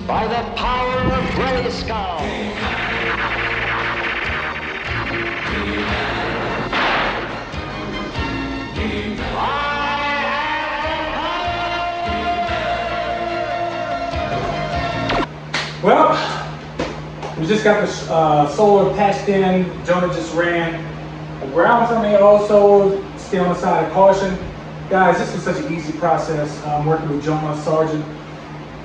by the power of Grayskull. Well, we just got the solar patched in. Jonah just ran the ground for me also. Stay on the side of caution. Guys, this was such an easy process working with Jonah, Sergeant.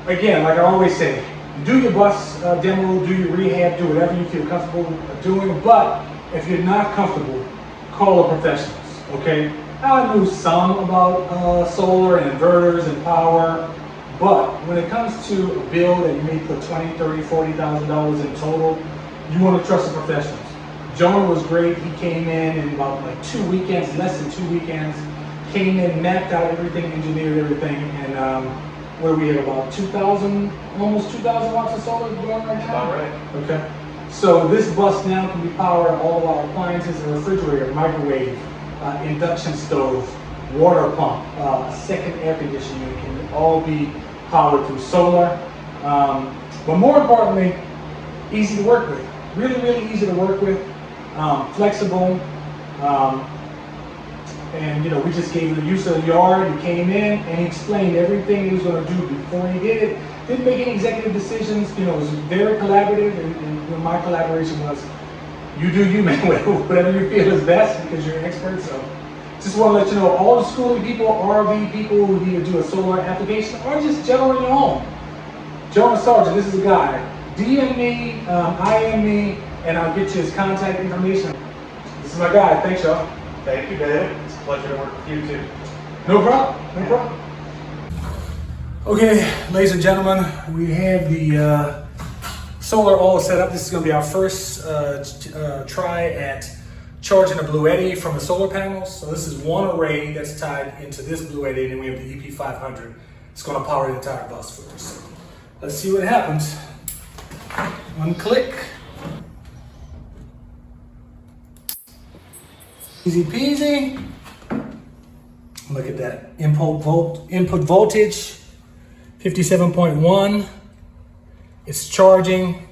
Again, like I always say, do your bus demo, do your rehab, do whatever you feel comfortable doing. But if you're not comfortable, call the professionals, okay? I knew some about solar and inverters and power. But when it comes to a bill that you may put $20,000, $30,000, $40,000 in total, you want to trust the professionals. Jonah was great. He came in about like 2 weekends, less than 2 weekends, came in, mapped out everything, engineered everything, and where we have about 2,000, almost 2,000 watts of solar going right now? About right. Okay. So this bus now can be powered all of our appliances, a refrigerator, microwave, induction stove, water pump, a second air conditioner, can all be powered through solar. But more importantly, easy to work with. Really, really easy to work with. Flexible. And you know, we just gave him the use of the yard. He came in and he explained everything he was going to do before he did it. Didn't make any executive decisions. You know, it was very collaborative, and my collaboration was, you do you, man, whatever you feel is best because you're an expert. So just want to let you know, all the schoolie people, RV people who need to do a solar application, or just general in your home. Jonah Sargent, this is a guy. DM me, IM me, and I'll get you his contact information. This is my guy. Thanks, y'all. Thank you, David. It's a pleasure to work with you too. No problem. No problem. Okay, ladies and gentlemen, we have the solar all set up. This is going to be our first try at charging a Blue Eddy from the solar panels. So this is one array that's tied into this Blue Eddy, and then we have the EP500. It's going to power the entire bus for us. So let's see what happens. One click. Easy peasy. Look at that. Input voltage, 57.1. It's charging.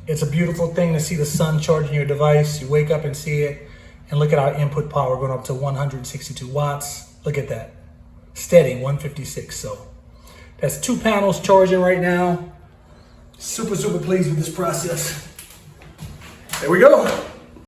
It's a beautiful thing to see the sun charging your device. You wake up and see it. And look at our input power going up to 162 watts. Look at that. Steady, 156. So that's 2 panels charging right now. Super, super pleased with this process. There we go.